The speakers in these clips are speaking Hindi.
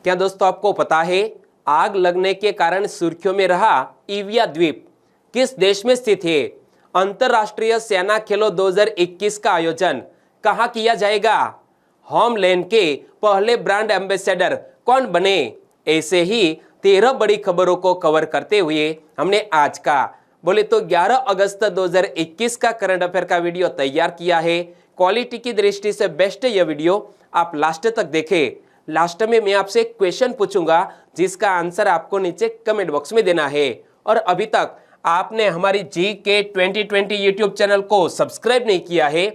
क्या दोस्तों आपको पता है आग लगने के कारण सुर्खियों में रहा इविया द्वीप किस देश में स्थित है? अंतरराष्ट्रीय सेना खेलों 2021 का आयोजन कहां किया जाएगा? होमलैंड के पहले ब्रांड एम्बेसडर कौन बने? ऐसे ही 13 बड़ी खबरों को कवर करते हुए हमने आज का बोले तो 11 अगस्त 2021 का करंट अफेयर का वीडियो तैयार किया है। क्वालिटी की दृष्टि से बेस्ट है यह वीडियो, आप लास्ट तक देखें। लास्ट में मैं आपसे एक क्वेश्चन पूछूंगा जिसका आंसर आपको नीचे कमेंट बॉक्स में देना है। और अभी तक आपने हमारी GK 2020 यूट्यूब चैनल को सब्सक्राइब नहीं किया है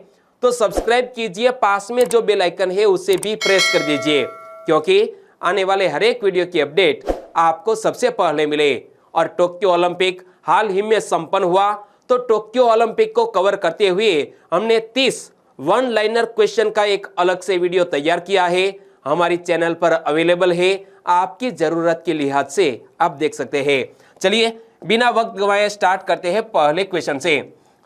तो सब्सक्राइब कीजिए, पास में जो बेल आइकन है उसे भी प्रेस कर दीजिए, क्योंकि आने वाले हर एक वीडियो की अपडेट आपको सबसे पहले मिले। और टोक्यो ओलंपिक हाल ही में संपन्न हुआ, तो टोक्यो ओलंपिक को कवर करते हुए हमने 30 वन लाइनर क्वेश्चन का एक अलग से वीडियो तैयार किया है। हमारी चैनल पर अवेलेबल है, आपकी जरूरत के लिहाज से आप देख सकते हैं। चलिए बिना वक्त गवाए स्टार्ट करते हैं पहले क्वेश्चन से।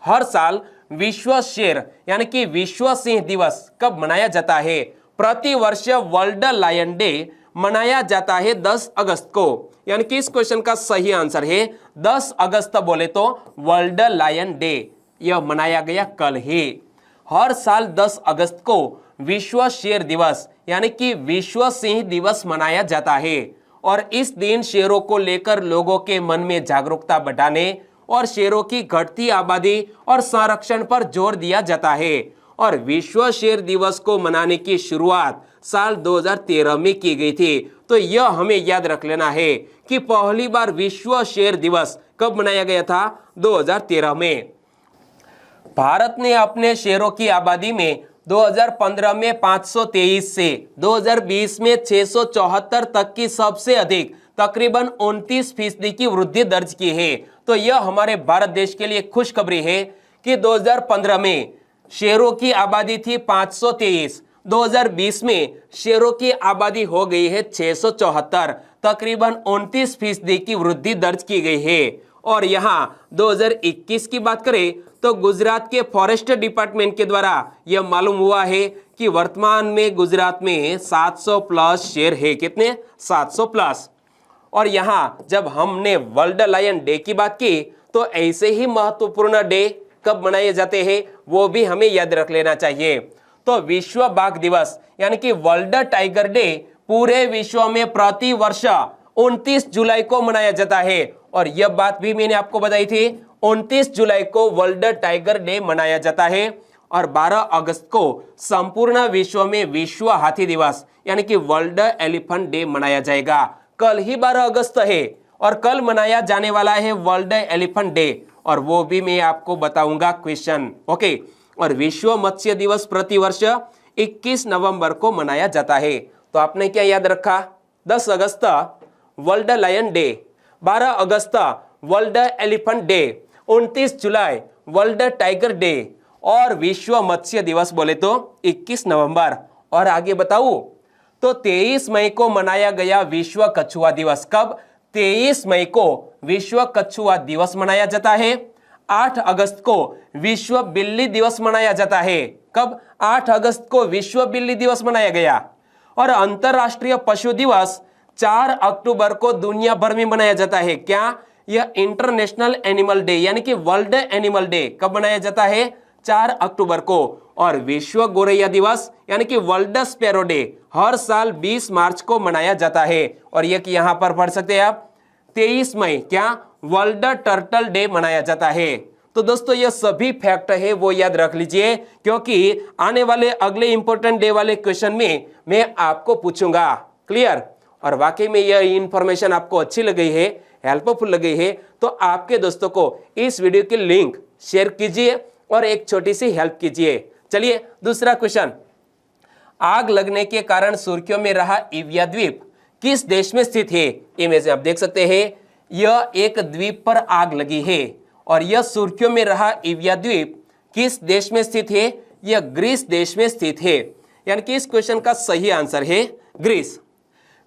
हर साल विश्व शेर यानी कि विश्व सिंह दिवस कब मनाया जाता है? प्रति वर्ष वर्ल्ड लायन डे मनाया जाता है 10 अगस्त को, यानी कि इस क्वेश्चन का सही आंसर है 10 अगस्त बोले तो वर्ल्ड लायन डे, यह मनाया गया कल ही। हर साल 10 अगस्त को विश्व शेर दिवस यानी कि विश्व सिंह दिवस मनाया जाता है और इस दिन शेरों को लेकर लोगों के मन में जागरूकता बढ़ाने और शेरों की घटती आबादी और संरक्षण पर जोर दिया जाता है। और विश्व शेर दिवस को मनाने की शुरुआत साल 2013 में की गई थी। तो यह हमें याद रख लेना है कि पहली बार विश्व शेर दिवस कब मनाया गया था? 2013 में। भारत ने अपने शेरों की आबादी में 2015 में 523 से 2020 में 674 तक की सबसे अधिक तकरीबन 29% की वृद्धि दर्ज की है। तो यह हमारे भारत देश के लिए खुशखबरी है कि 2015 में शेरों की आबादी थी 523, 2020 में शेरों की आबादी हो गई है 674, तकरीबन 29% की वृद्धि दर्ज की गई है। और यहाँ 2021 की बात करें तो गुजरात के फॉरेस्ट डिपार्टमेंट के द्वारा यह मालूम हुआ है कि वर्तमान में गुजरात में 700 प्लस शेर है। कितने? 700 प्लस। और यहाँ जब हमने वर्ल्ड लायन डे की बात की तो ऐसे ही महत्वपूर्ण डे कब मनाए जाते हैं वो भी हमें याद रख लेना चाहिए। तो विश्व बाघ दिवस यानी कि वर्ल्ड टाइगर डे पूरे विश्व में प्रति वर्ष 29 जुलाई को मनाया जाता है। और यह बात भी मैंने आपको बताई थी, 29 जुलाई को वर्ल्ड टाइगर डे मनाया जाता है। और 12 अगस्त को संपूर्ण विश्व में विश्व हाथी दिवस यानी कि वर्ल्ड एलिफेंट डे मनाया जाएगा। कल ही 12 अगस्त है और कल मनाया जाने वाला है वर्ल्ड एलिफेंट डे, और वो भी मैं आपको बताऊंगा क्वेश्चन। ओके। और विश्व मत्स्य दिवस प्रतिवर्ष 21 नवंबर को मनाया जाता है। तो आपने क्या याद रखा? 10 अगस्त वर्ल्ड लायन डे, 12 अगस्त वर्ल्ड एलिफेंट डे, 29 जुलाई वर्ल्ड टाइगर डे और विश्व मत्स्य दिवस बोले तो 21 नवंबर। और आगे बताऊं तो 23 मई को मनाया गया विश्व कछुआ दिवस। कब? 23 मई को विश्व कछुआ दिवस मनाया जाता है। 8 अगस्त को विश्व बिल्ली दिवस मनाया जाता है। कब? 8 अगस्त को विश्व बिल्ली दिवस मनाया गया। और अंतरराष्ट्रीय पशु दिवस 4 अक्टूबर को दुनिया भर में मनाया जाता है। क्या? यह इंटरनेशनल एनिमल डे यानी कि वर्ल्ड एनिमल डे कब मनाया जाता है? 4 अक्टूबर को। और विश्व गोरैया दिवस यानी कि वर्ल्ड स्पैरो डे हर साल 20 मार्च को मनाया जाता है। और यह कि यहां पर पढ़ सकते हैं आप 23 मई क्या वर्ल्ड टर्टल डे मनाया जाता है। तो दोस्तों ये सभी फैक्ट है वो याद रख लीजिए, क्योंकि आने वाले अगले इंपॉर्टेंट डे वाले क्वेश्चन में मैं आपको पूछूंगा। क्लियर? और वाकई में यह इंफॉर्मेशन आपको अच्छी लगी है, हेल्पफुल लगी है, तो आपके दोस्तों को इस वीडियो की लिंक शेयर कीजिए और एक छोटी सी हेल्प कीजिए। चलिए दूसरा क्वेश्चन। आग लगने के कारण सुर्खियों में रहा इविया द्वीप किस देश में स्थित है? इमेज में आप देख सकते हैं यह एक द्वीप पर आग लगी है और यह सुर्खियों में रहा इविया द्वीप किस देश में स्थित है? यह ग्रीस देश में स्थित है। यानी कि इस क्वेश्चन का सही आंसर है ग्रीस।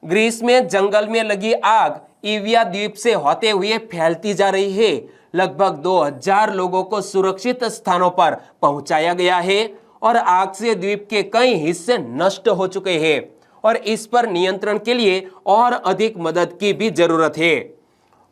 ग्रीस में जंगल में लगी आग इविया द्वीप से होते हुए फैलती जा रही है। लगभग 2000 लोगों को सुरक्षित स्थानों पर पहुंचाया गया है और आग से द्वीप के कई हिस्से नष्ट हो चुके हैं। और इस पर नियंत्रण के लिए और अधिक मदद की भी जरूरत है।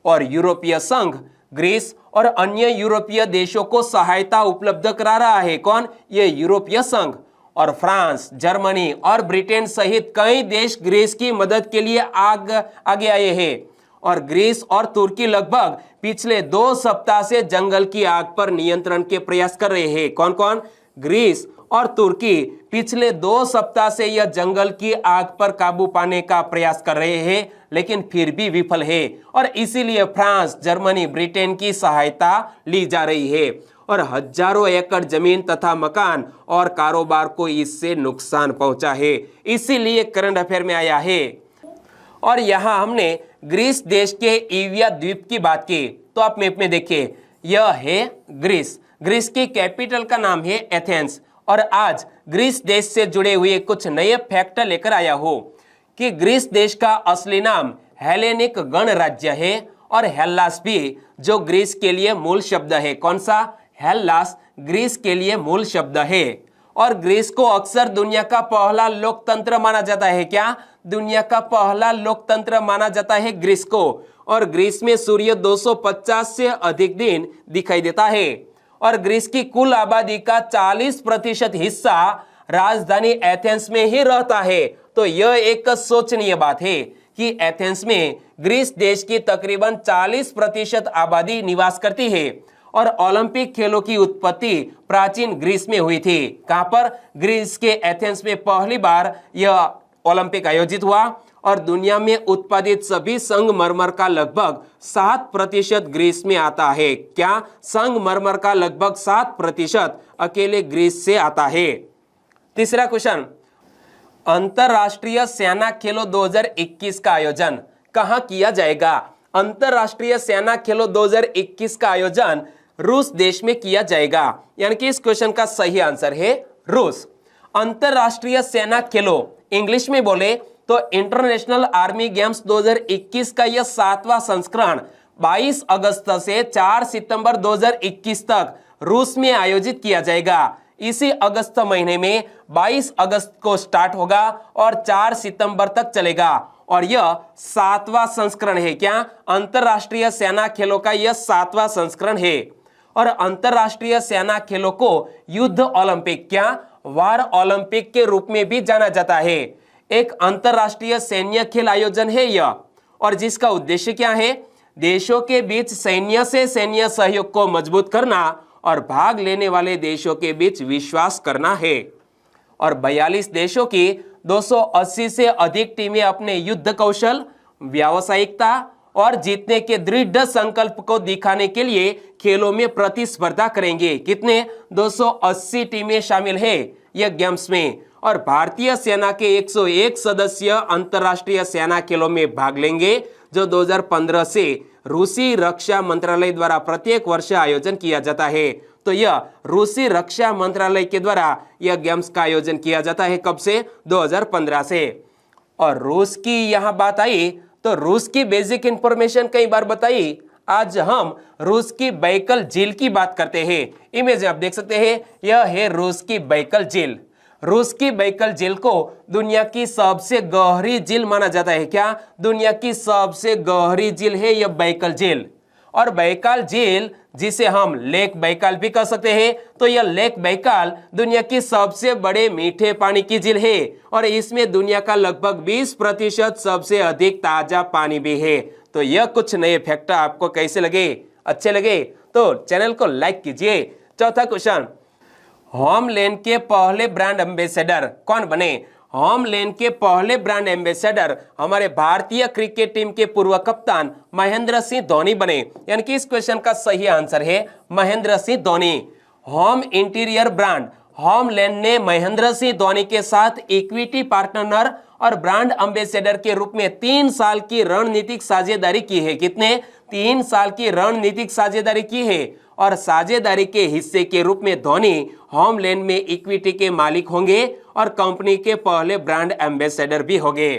और यूरोपीय संघ ग्रीस और अन्य यूरोपीय देशों को सहायता उपलब्ध करा रहा है। कौन? ये यूरोपीय संघ। और फ्रांस, जर्मनी और ब्रिटेन सहित कई देश ग्रीस की मदद के लिए आगे आए हैं। और ग्रीस और तुर्की लगभग पिछले 2 सप्ताह से जंगल की आग पर नियंत्रण के प्रयास कर रहे हैं। कौन कौन? ग्रीस और तुर्की पिछले 2 सप्ताह से यह जंगल की आग पर काबू पाने का प्रयास कर रहे हैं, लेकिन फिर भी विफल है। और इसीलिए फ्रांस, जर्मनी, ब्रिटेन की सहायता ली जा रही है। और हजारों एकड़ जमीन तथा मकान और कारोबार को इससे नुकसान पहुंचा है। इसीलिए करंट अफेयर में आया है। और यहां हमने ग्रीस देश के ईविया द्वीप की बात की, तो आप मैप में देखिए, यह है ग्रीस। ग्रीस की कैपिटल का नाम है एथेंस। और आज ग्रीस देश से जुड़े हुए कुछ नए फैक्ट लेकर आया हो कि ग्रीस देश का असली नाम हेलेनिक गणराज्य है। और हेल्लास भी, जो ग्रीस के लिए मूल शब्द है। कौन सा? हेल्लास ग्रीस के लिए मूल शब्द है। और ग्रीस को अक्सर दुनिया का पहला लोकतंत्र माना जाता है। क्या? दुनिया का पहला लोकतंत्र माना जाता है ग्रीस को। और ग्रीस में सूर्य 250 से अधिक दिन दिखाई देता है। और ग्रीस की कुल आबादी का 40% हिस्सा राजधानी एथेंस में ही रहता है। तो यह एक सोचनीय बात है कि एथेंस में ग्रीस देश की तकरीबन 40% आबादी निवास करती है। और ओलंपिक खेलों की उत्पत्ति प्राचीन ग्रीस में हुई थी। कहां पर? ग्रीस के एथेंस में पहली बार यह ओलंपिक आयोजित हुआ। और दुनिया में उत्पादित सभी संगमरमर का लगभग 7% ग्रीस में आता है। क्या? संगमरमर का लगभग 7% अकेले ग्रीस से आता है। तीसरा क्वेश्चन, अंतरराष्ट्रीय सेना खेलों 2021 का आयोजन कहां किया जाएगा? अंतरराष्ट्रीय सेना खेलों 2021 का आयोजन रूस देश में किया जाएगा। यानी कि इस क्वेश्चन का सही आंसर है रूस। अंतरराष्ट्रीय सेना खेलों, इंग्लिश में बोले तो इंटरनेशनल आर्मी गेम्स 2021 का यह 7वां संस्करण 22 अगस्त से 4 सितंबर 2021 तक रूस में आयोजित किया जाएगा। इसी अगस्त महीने में 22 अगस्त को स्टार्ट होगा और 4 सितंबर तक चलेगा। और यह 7वां संस्करण है। क्या? अंतरराष्ट्रीय सेना खेलों का यह 7वां संस्करण है। और अंतरराष्ट्रीय सेना खेलों को युद्ध ओलंपिक, क्या? वार ओलंपिक के रूप में भी जाना जाता है। एक अंतरराष्ट्रीय सैन्य खेल आयोजन है यह। और जिसका उद्देश्य क्या है? देशों के बीच सैन्य से सैन्य सहयोग को मजबूत करना और भाग लेने वाले देशों के बीच विश्वास करना है। और 42 देशों की 280 से अधिक टीमें अपने युद्ध कौशल, व्यावसायिकता और जीतने के दृढ़ संकल्प को दिखाने के लिए खेलों में प्रतिस्पर्धा करेंगे। कितने? 280 टीमें शामिल है यह गेम्स में। और भारतीय सेना के 101 सदस्य अंतरराष्ट्रीय सेना खेलों में भाग लेंगे, जो 2015 से रूसी रक्षा मंत्रालय द्वारा प्रत्येक वर्ष आयोजन किया जाता है। तो यह रूसी रक्षा मंत्रालय के द्वारा यह गेम्स का आयोजन किया जाता है। कब से? 2015 से। और रूस की यहां बात आई तो रूस की बेसिक इंफॉर्मेशन कई बार बताई। आज हम रूस की बैकल झील की बात करते हैं। इमेज आप देख सकते हैं, यह है रूस की बैकल झील। रूस की बैकल झील को दुनिया की सबसे गहरी झील माना जाता है। क्या? दुनिया की सबसे गहरी झील है यह बैकल झील। और बैकाल झील, जिसे हम लेक बैकाल भी कह सकते हैं, तो यह लेक बैकाल दुनिया की सबसे बड़े मीठे पानी की झील है। और इसमें दुनिया का लगभग 20% सबसे अधिक ताजा पानी भी है। तो यह कुछ नए फैक्ट आपको कैसे लगे? अच्छे लगे तो चैनल को लाइक कीजिए। चौथा क्वेश्चन, होमलैंड के पहले ब्रांड एम्बेसडर कौन बने? होमलैंड के पहले ब्रांड एम्बेसडर हमारे भारतीय क्रिकेट टीम के पूर्व कप्तान महेंद्र सिंह धोनी बने। यानी कि इस क्वेश्चन का सही आंसर है Mahendra Singh Dhoni. Home interior brand homeland ने महेंद्र सिंह धोनी के साथ इक्विटी पार्टनर और ब्रांड एम्बेसडर के रूप में 3 साल की रणनीतिक साझेदारी की है। कितने? 3 साल की रणनीतिक साझेदारी की है। और साझेदारी के हिस्से के रूप में धोनी होमलैंड में इक्विटी के मालिक होंगे और कंपनी के पहले ब्रांड एम्बेसडर भी होंगे।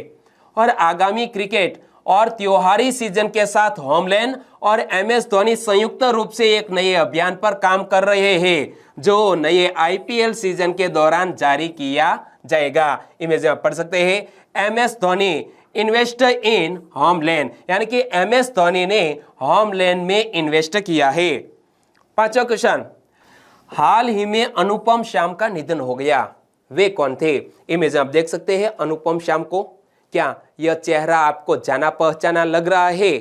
और आगामी क्रिकेट और त्योहारी सीजन के साथ होमलैंड और एमएस धोनी संयुक्त रूप से एक नए अभियान पर काम कर रहे हैं, जो नए आईपीएल सीजन के दौरान जारी किया जाएगा। इमेज में पढ़ सकते हैं, MS Dhoni invest in homeland, यानी कि MS धोनी ने होमलैंड में इन्वेस्ट किया है। पांचवा क्वेश्चन, हाल ही में अनुपम श्याम का निधन हो गया, वे कौन थे? इमेज आप देख सकते हैं अनुपम श्याम को। क्या यह चेहरा आपको जाना पहचाना लग रहा है?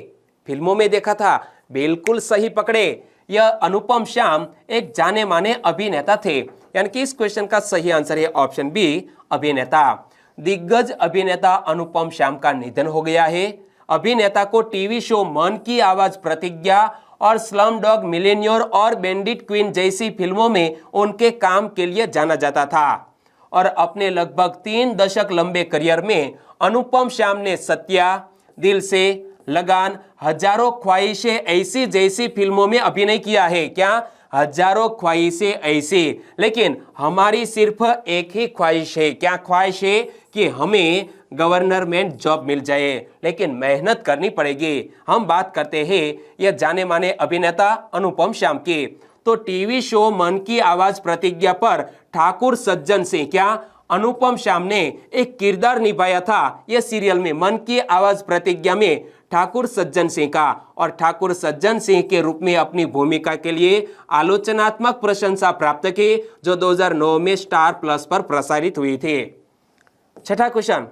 फिल्मों में देखा था, बिल्कुल सही पकड़े। यह अनुपम श्याम एक जाने माने अभिनेता थे, यानी कि इस क्वेश्चन का सही आंसर है ऑप्शन बी, अभिनेता। दिग्गज अभिनेता अनुपम श्याम का निधन हो गया है। अभिनेता को टीवी शो मन की आवाज, प्रतिज्ञा और स्लम डॉग मिलियनेयर और बैंडिट क्वीन जैसी फिल्मों में उनके काम के लिए जाना जाता था और अपने लगभग 3 दशक लंबे करियर में अनुपम श्याम ने सत्या, दिल से, लगान, हजारों ख्वाहिशें ऐसी जैसी फिल्मों में अभिनय किया है। क्या? हजारों ख्वाहिशें ऐसी। लेकिन हमारी सिर्फ एक ही ख्वाहिश है। क्या ख्वाहिश है? कि हमें गवर्नमेंट जॉब मिल जाए, लेकिन मेहनत करनी पड़ेगी। हम बात करते हैं यह जाने माने अभिनेता अनुपम श्याम की। तो टीवी शो मन की आवाज, प्रतिज्ञा पर ठाकुर सज्जन सिंह, क्या अनुपम श्याम ने एक किरदार निभाया था यह सीरियल में, मन की आवाज प्रतिज्ञा में ठाकुर सज्जन सिंह का, और ठाकुर सज्जन सिंह के रूप में अपनी भूमिका के लिए आलोचनात्मक प्रशंसा प्राप्त की, जो 2009 में स्टार प्लस पर प्रसारित हुई थी। छठा क्वेश्चन,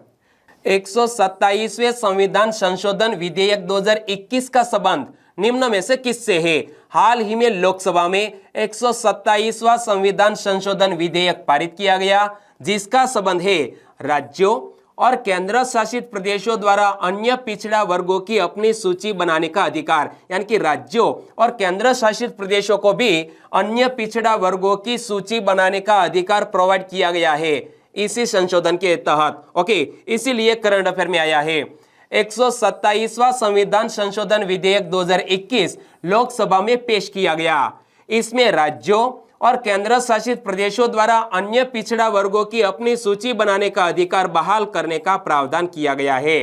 127वें संविधान संशोधन विधेयक 2021 का संबंध निम्न में से किससे है? हाल ही में लोकसभा में 127वां संविधान संशोधन विधेयक पारित किया गया, जिसका संबंध है राज्यों और केंद्र शासित प्रदेशों द्वारा अन्य पिछड़ा वर्गों की अपनी सूची बनाने का अधिकार, यानी कि राज्यों और केंद्र शासित प्रदेशों को भी अन्य पिछड़ा वर्गों की सूची बनाने का अधिकार प्रोवाइड किया गया है इसी संशोधन के तहत। ओके, इसीलिए करंट अफेयर में आया है। 127वां संविधान संशोधन विधेयक 2021 लोकसभा में पेश किया गया। इसमें राज्यों और केंद्र शासित प्रदेशों द्वारा अन्य पिछड़ा वर्गों की अपनी सूची बनाने का अधिकार बहाल करने का प्रावधान किया गया है।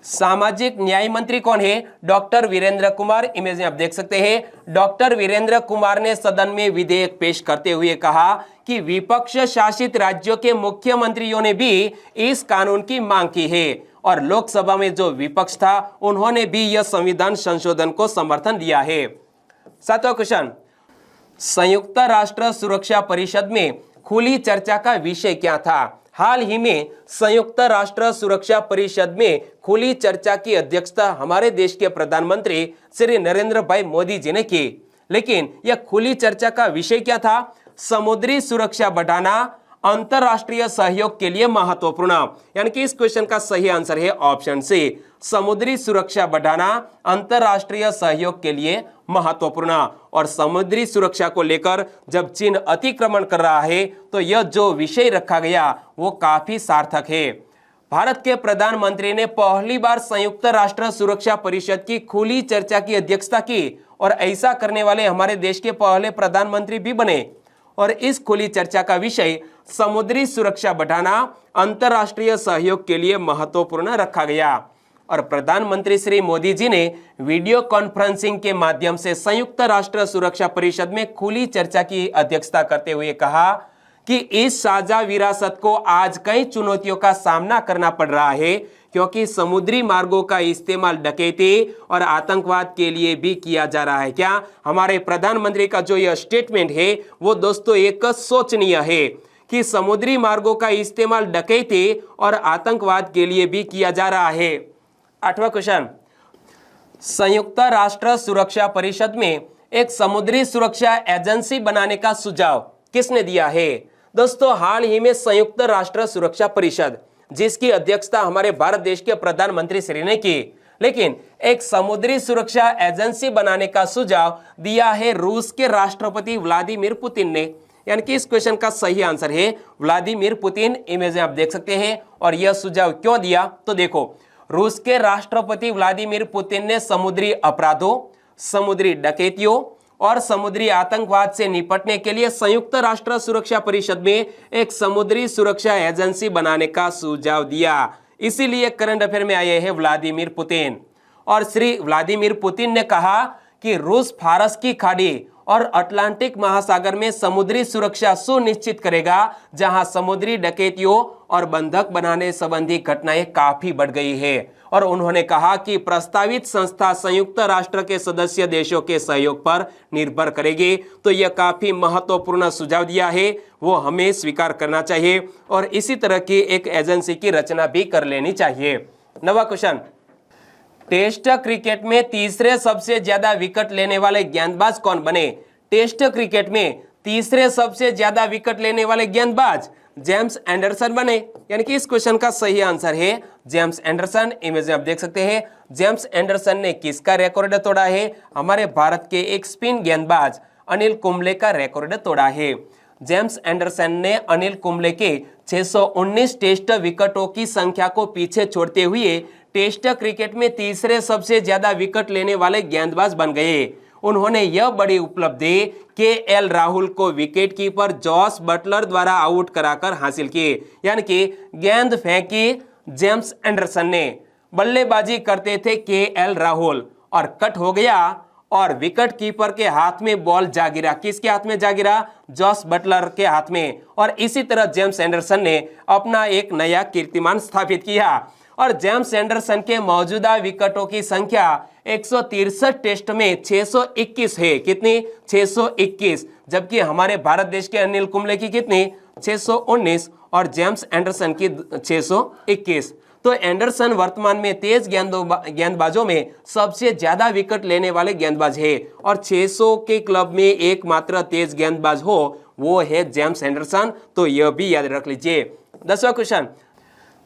सामाजिक न्याय मंत्री कौन है? डॉक्टर वीरेंद्र कुमार। इमेज में आप देख सकते हैं डॉक्टर वीरेंद्र कुमार ने सदन में विधेयक पेश करते हुए कहा कि विपक्ष शासित राज्यों के मुख्यमंत्रियों ने भी इस कानून की मांग की है और लोकसभा में जो विपक्ष था उन्होंने भी यह संविधान संशोधन को समर्थन दिया है। सातवां क्वेश्चन, संयुक्त राष्ट्र सुरक्षा परिषद में खुली चर्चा का विषय क्या था? हाल ही में संयुक्त राष्ट्र सुरक्षा परिषद में खुली चर्चा की अध्यक्षता हमारे देश के प्रधानमंत्री श्री नरेंद्र भाई मोदी जी ने की, लेकिन यह खुली चर्चा का विषय क्या था? समुद्री सुरक्षा बढ़ाना अंतरराष्ट्रीय सहयोग के लिए महत्वपूर्ण, यानी कि इस क्वेश्चन का सही आंसर है ऑप्शन सी, समुद्री सुरक्षा बढ़ाना अंतरराष्ट्रीय सहयोग के लिए महत्वपूर्ण। और समुद्री सुरक्षा को लेकर जब चीन अतिक्रमण कर रहा है तो यह जो विषय रखा गया वो काफी सार्थक है। भारत के प्रधानमंत्री ने पहली बार संयुक्त राष्ट्र सुरक्षा परिषद की खुली चर्चा की अध्यक्षता की और ऐसा करने वाले हमारे देश के पहले प्रधानमंत्री भी बने। और इस खुली चर्चा का विषय समुद्री सुरक्षा बढ़ाना अंतरराष्ट्रीय सहयोग के लिए महत्वपूर्ण रखा गया। और प्रधानमंत्री श्री मोदी जी ने वीडियो कॉन्फ्रेंसिंग के माध्यम से संयुक्त राष्ट्र सुरक्षा परिषद में खुली चर्चा की अध्यक्षता करते हुए कहा कि इस साझा विरासत को आज कई चुनौतियों का सामना करना पड़ रहा है, क्योंकि समुद्री मार्गों का इस्तेमाल डकैती और आतंकवाद के लिए भी किया जा रहा है। क्या हमारे प्रधानमंत्री का जो यह स्टेटमेंट है वो दोस्तों एक सोचनीय है कि समुद्री मार्गों का इस्तेमाल डकैती और आतंकवाद के लिए भी किया जा रहा है। आठवां क्वेश्चन, संयुक्त राष्ट्र सुरक्षा परिषद में एक समुद्री सुरक्षा एजेंसी बनाने का सुझाव किसने दिया है? दोस्तों, हाल ही में संयुक्त राष्ट्र सुरक्षा परिषद जिसकी अध्यक्षता हमारे भारत देश के प्रधानमंत्री श्री ने की, लेकिन एक समुद्री सुरक्षा एजेंसी बनाने का सुझाव दिया है रूस के राष्ट्रपति व्लादिमीर पुतिन ने, यानी कि इस क्वेश्चन का सही आंसर है व्लादिमीर पुतिन। इमेज में आप देख सकते हैं। और यह सुझाव क्यों दिया तो देखो, रूस के राष्ट्रपति व्लादिमीर पुतिन ने समुद्री अपराधों, समुद्री डकैतियों और समुद्री आतंकवाद से निपटने के लिए संयुक्त राष्ट्र सुरक्षा परिषद में एक समुद्री सुरक्षा एजेंसी बनाने का सुझाव दिया। इसीलिए करंट अफेयर में आए हैं व्लादिमीर पुतिन। और श्री व्लादिमीर पुतिन ने कहा कि रूस फारस की खाड़ी और अटलांटिक महासागर में समुद्री सुरक्षा सुनिश्चित करेगा, जहां समुद्री डकैतियों और बंधक बनाने संबंधी घटनाएं काफी बढ़ गई है। और उन्होंने कहा कि प्रस्तावित संस्था संयुक्त राष्ट्र के सदस्य देशों के सहयोग पर निर्भर करेगी। तो यह काफी महत्वपूर्ण सुझाव दिया है, वो हमें स्वीकार करना चाहिए और इसी तरह की एक एजेंसी की रचना भी कर लेनी चाहिए। नवा क्वेश्चन, टेस्ट क्रिकेट में तीसरे सबसे ज्यादा विकेट लेने वाले गेंदबाज कौन बने? टेस्ट क्रिकेट में तीसरे सबसे ज्यादा विकेट लेने वाले गेंदबाज जेम्स एंडरसन बने, यानी कि इस क्वेश्चन का सही आंसर है जेम्स एंडरसन। इमेज में आप देख सकते हैं जेम्स एंडरसन ने किसका रिकॉर्ड तोड़ा है? हमारे भारत के एक स्पिन गेंदबाज अनिल कुंबले का रिकॉर्ड तोड़ा है। जेम्स एंडरसन ने अनिल कुंबले के 619 टेस्ट विकेटों की संख्या को पीछे छोड़ते हुए टेस्ट क्रिकेट में तीसरे सबसे ज्यादा विकेट लेने वाले गेंदबाज बन गए। उन्होंने यह बड़ी उपलब्धि केएल राहुल को विकेटकीपर जॉस बटलर द्वारा आउट कराकर हासिल की, यानी कि गेंद फेंकी जेम्स एंडरसन ने, बल्लेबाजी करते थे केएल राहुल और कट हो गया और विकेट कीपर के हाथ में बॉल जा गिरा। किसके हाथ में जा गिरा? जॉस बटलर के हाथ में। और इसी तरह जेम्स एंडरसन ने अपना एक नया कीर्तिमान स्थापित किया और जेम्स एंडरसन के मौजूदा विकेटों की संख्या 163 टेस्ट में 621 है। कितनी? 621। जबकि हमारे भारत देश के अनिल कुंबले की कितनी? 619 और जेम्स एंडरसन की 621। तो एंडरसन वर्तमान में तेज गेंदबाजों में सबसे ज्यादा विकेट लेने वाले गेंदबाज है और 600 के क्लब में एकमात्र तेज गेंदबाज हो वो है जेम्स एंडरसन। तो यह भी याद रख लीजिए। 10वां क्वेश्चन,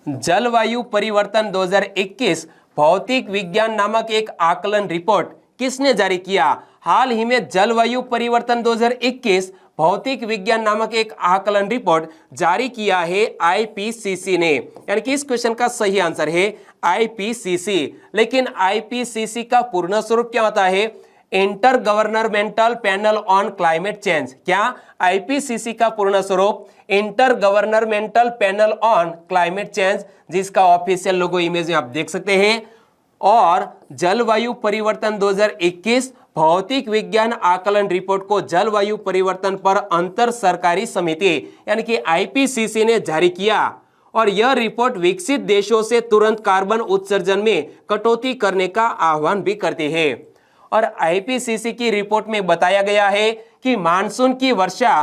जलवायु परिवर्तन 2021 भौतिक विज्ञान नामक एक आकलन रिपोर्ट किसने जारी किया? हाल ही में जलवायु परिवर्तन 2021 भौतिक विज्ञान नामक एक आकलन रिपोर्ट जारी किया है आईपीसीसी ने, यानी कि इस क्वेश्चन का सही आंसर है आईपीसीसी। लेकिन आईपीसीसी का पूर्ण स्वरूप क्या होता है? Inter governmental panel on climate change. क्या? आईपीसीसी का पूर्ण स्वरूप inter governmental panel on climate change, जिसका ऑफिशियल लोगो इमेज में आप देख सकते हैं। और जलवायु परिवर्तन 2021 भौतिक विज्ञान आकलन रिपोर्ट को जलवायु परिवर्तन पर अंतर सरकारी समिति यानी कि आईपीसीसी ने जारी किया और यह रिपोर्ट विकसित देशों से तुरंत कार्बन उत्सर्जन में कटौती करने का आह्वान भी करती है। और आईपीसीसी की रिपोर्ट में बताया गया है कि मानसून की वर्षा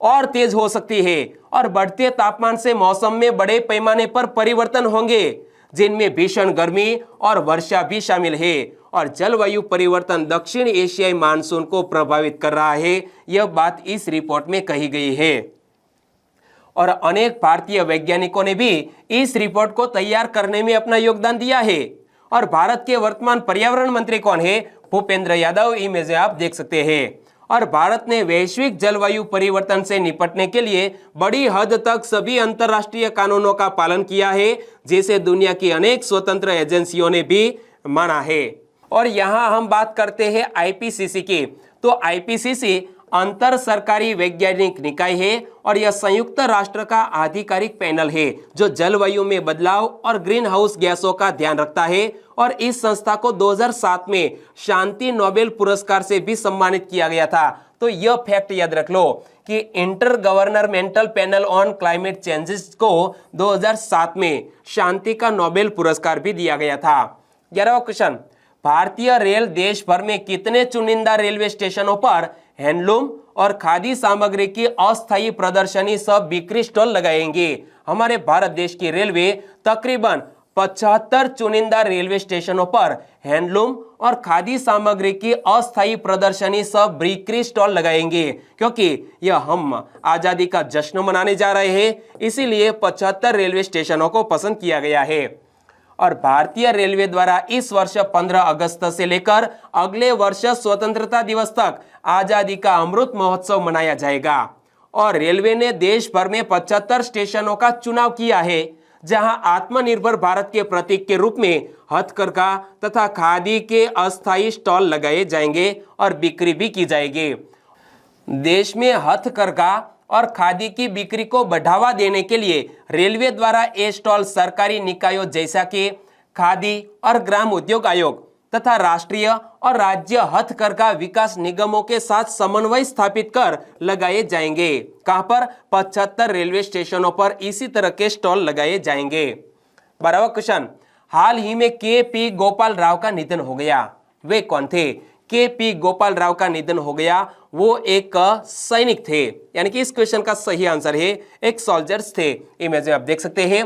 और तेज हो सकती है और बढ़ते तापमान से मौसम में बड़े पैमाने पर परिवर्तन होंगे, जिनमें भीषण गर्मी और वर्षा भी शामिल है। और जलवायु परिवर्तन दक्षिण एशियाई मानसून को प्रभावित कर रहा है, यह बात इस रिपोर्ट में कही गई है। और अनेक भारतीय वैज्ञानिकों ने भी इस रिपोर्ट को तैयार करने में अपना योगदान दिया है। और भारत के वर्तमान पर्यावरण मंत्री कौन है? भूपेंद्र यादव। इमेज आप देख सकते हैं। और भारत ने वैश्विक जलवायु परिवर्तन से निपटने के लिए बड़ी हद तक सभी अंतर्राष्ट्रीय कानूनों का पालन किया है, जिसे दुनिया की अनेक स्वतंत्र एजेंसियों ने भी माना है। और यहाँ हम बात करते हैं आईपीसीसी की। तो आईपीसीसी अंतर सरकारी वैज्ञानिक निकाय है और यह संयुक्त राष्ट्र का आधिकारिक पैनल है जो जलवायु में बदलाव और ग्रीन हाउस गैसों का ध्यान रखता है। और इस संस्था को 2007 में शांति नोबेल पुरस्कार से भी सम्मानित किया गया था। तो यह फैक्ट याद रख लो कि inter governmental panel on climate changes को 2007 में शांति का नोबेल पुरस्कार भी दिया गया था। 11वां क्वेश्चन, भारतीय रेल देश भर में कितने चुनिंदा रेलवे स्टेशनों पर हैंडलूम और खादी सामग्री की अस्थायी प्रदर्शनी सब बिक्री स्टॉल लगाएंगे? हमारे भारत देश की रेलवे तकरीबन 75 चुनिंदा रेलवे स्टेशनों पर हैंडलूम और खादी सामग्री की अस्थायी प्रदर्शनी सब बिक्री स्टॉल लगाएंगे, क्योंकि यह हम आजादी का जश्न मनाने जा रहे हैं, इसीलिए 75 रेलवे स्टेशनों को पसंद किया गया है। और भारतीय रेलवे द्वारा इस वर्ष 15 अगस्त से लेकर अगले वर्ष स्वतंत्रता दिवस तक आजादी का अमृत महोत्सव मनाया जाएगा। और रेलवे ने देश भर में 75 स्टेशनों का चुनाव किया है, जहां आत्मनिर्भर भारत के प्रतीक के रूप में हथकरघा तथा खादी के अस्थायी स्टॉल लगाए जाएंगे और बिक्री भी की जाएगी। देश में हथकरघा और खादी की बिक्री को बढ़ावा देने के लिए रेलवे द्वारा ये स्टॉल सरकारी निकायों जैसा कि खादी और ग्राम उद्योग आयोग तथा राष्ट्रीय और राज्य हथकरघा विकास निगमों के साथ समन्वय स्थापित कर लगाए जाएंगे। कहां पर? 75 रेलवे स्टेशनों पर इसी तरह के स्टॉल लगाए जाएंगे। 12वां क्वेश्चन, हाल ही में के.पी. गोपाल राव का निधन हो गया, वे कौन थे? के.पी. गोपाल राव का निधन हो गया, वो एक सैनिक थे, यानी कि इस क्वेश्चन का सही आंसर है एक सोल्जर्स थे। इमेज में आप देख सकते हैं,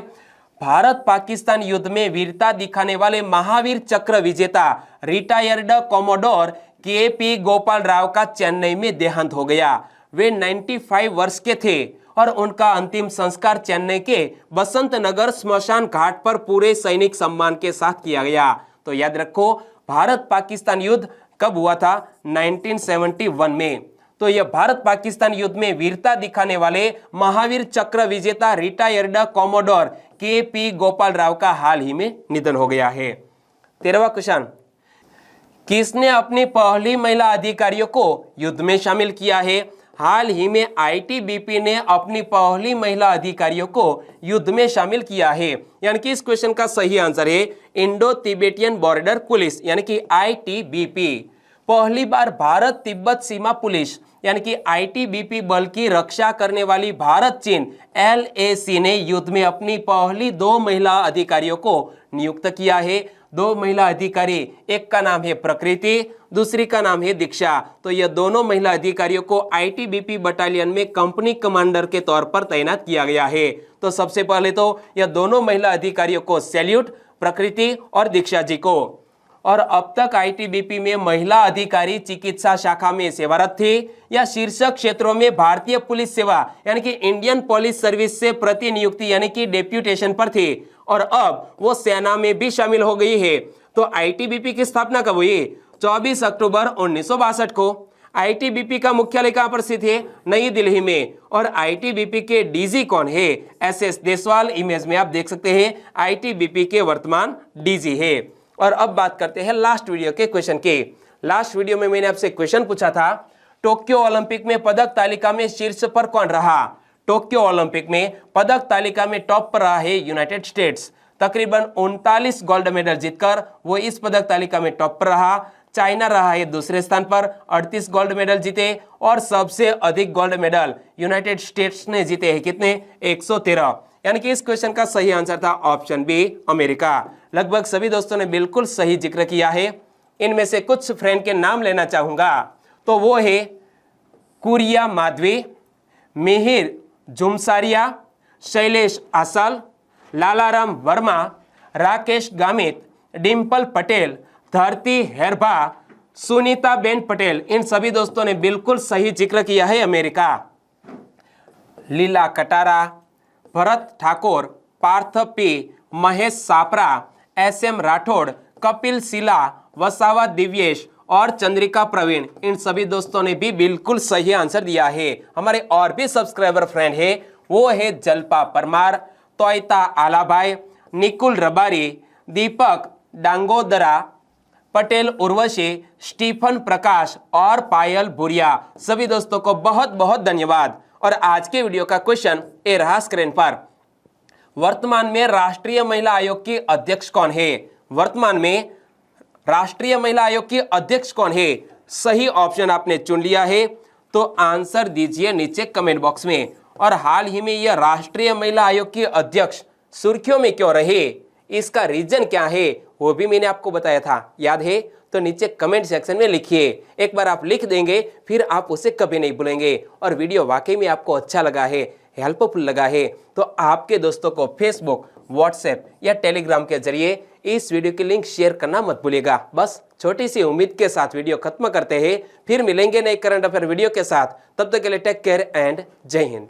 भारत पाकिस्तान युद्ध में वीरता दिखाने वाले महावीर चक्र विजेता retired commodore KP. Gopal Rao का चेन्नई में देहांत हो गया। वे 95 वर्ष के थे और उनका अंतिम संस्कार चेन्नई के बसंत नगर स्मशान घाट पर पूरे सैनिक सम्मान के साथ किया गया। तो याद रखो, भारत पाकिस्तान युद्ध कब हुआ था? 1971 में। तो यह भारत पाकिस्तान युद्ध में वीरता दिखाने वाले महावीर चक्र विजेता retired commodore KP. Gopal Rao का हाल ही में निधन हो गया है। 13वां क्वेश्चन, किसने अपनी पहली महिला अधिकारियों को युद्ध में शामिल किया है? हाल ही में आईटीबीपी ने अपनी पहली महिला अधिकारियों को युद्ध में शामिल किया है, यानी कि इस क्वेश्चन का सही आंसर है इंडो तिब्बतियन बॉर्डर पुलिस, यानी कि आईटीबीपी। पहली बार भारत तिब्बत सीमा पुलिस यानी कि आईटीबीपी बल की रक्षा करने वाली भारत चीन एलएसी ने युद्ध में अपनी पहली 2 महिला अधिकारियों को नियुक्त किया है। 2 महिला अधिकारी, एक का नाम है प्रकृति, दूसरी का नाम है दीक्षा। तो यह दोनों महिला अधिकारियों को आईटीबीपी बटालियन में कंपनी कमांडर के तौर पर तैनात किया गया है। तो सबसे पहले तो यह दोनों महिला अधिकारियों को सैल्यूट, प्रकृति और दीक्षा जी को। और अब तक आईटीबीपी में महिला अधिकारी चिकित्सा शाखा में सेवारत थी या शीर्षक क्षेत्रों में भारतीय पुलिस सेवा यानी कि इंडियन पुलिस सर्विस से प्रतिनियुक्ति यानी कि डेप्यूटेशन पर थी, और अब वो सेना में भी शामिल हो गई है। तो आईटीबीपी की स्थापना कब हुई? 24 अक्टूबर 1962 को। आईटीबीपी का मुख्यालय कहां पर स्थित है? नई दिल्ली में। और आईटीबीपी के डीजी कौन है? एसएस देसवाल। इमेज में आप देख सकते हैं आईटीबीपी के वर्तमान डीजी है। और अब बात करते हैं लास्ट वीडियो के क्वेश्चन के। लास्ट वीडियो में मैंने आपसे क्वेश्चन पूछा था, टोक्यो ओलंपिक में पदक तालिका में शीर्ष पर कौन रहा? टोक्यो ओलंपिक में पदक तालिका में टॉप पर रहा है यूनाइटेड स्टेट्स, तकरीबन 39 गोल्ड मेडल जीतकर वो इस पदक तालिका में टॉप पर रहा। चाइना रहा है दूसरे स्थान पर, 38 गोल्ड मेडल जीते, और सबसे अधिक गोल्ड मेडल यूनाइटेड स्टेट्स ने जीते हैं, कितने? 113। यानी कि इस क्वेश्चन का सही आंसर था ऑप्शन बी, अमेरिका। लगभग सभी दोस्तों ने बिल्कुल सही जिक्र किया है। इनमें से कुछ फ्रेंड के नाम लेना चाहूंगा, तो वो है कुरिया माधवी, मिहिर जुमसारिया, शैलेश आसल, लालाराम वर्मा, राकेश गामित, डिम्पल पटेल, धरती हेरभा, सुनीता बेन पटेल। इन सभी दोस्तों ने बिल्कुल सही जिक्र किया है अमेरिका। लीला कटारा, भरत ठाकुर, पार्थ पी, महेश सापरा, एसएम राठौड़, कपिल सिला, वसावा दिव्येश और चंद्रिका प्रवीण, इन सभी दोस्तों ने भी बिल्कुल सही आंसर दिया है। हमारे और भी सब्सक्राइबर फ्रेंड है, वो है जल्पा परमार, तोयता आलाभाई, निकुल रबारी, दीपक डांगोदरा, पटेल उर्वशी, स्टीफन प्रकाश और पायल बुरिया। सभी दोस्तों को बहुत बहुत धन्यवाद। और आज के वीडियो का क्वेश्चन ए रहा स्क्रीन पर, वर्तमान में राष्ट्रीय महिला आयोग की अध्यक्ष कौन है? वर्तमान में राष्ट्रीय महिला आयोग की अध्यक्ष कौन है? सही ऑप्शन आपने चुन लिया है तो आंसर दीजिए नीचे कमेंट बॉक्स में। और हाल ही में यह राष्ट्रीय महिला आयोग की अध्यक्ष सुर्खियों में क्यों रहे, इसका रीजन क्या है, वो भी मैंने आपको बताया था, याद है? तो नीचे कमेंट सेक्शन में लिखिए। एक बार आप लिख देंगे फिर आप उसे कभी नहीं भूलेंगे। और वीडियो वाकई में आपको अच्छा लगा है, हेल्पफुल लगा है, तो आपके दोस्तों को फेसबुक, व्हाट्सएप या टेलीग्राम के जरिए इस वीडियो की लिंक शेयर करना मत भूलिएगा। बस छोटी सी उम्मीद के साथ वीडियो खत्म करते हैं, फिर मिलेंगे नए करंट अफेयर वीडियो के साथ। तब तक के लिए टेक केयर एंड जय हिंद।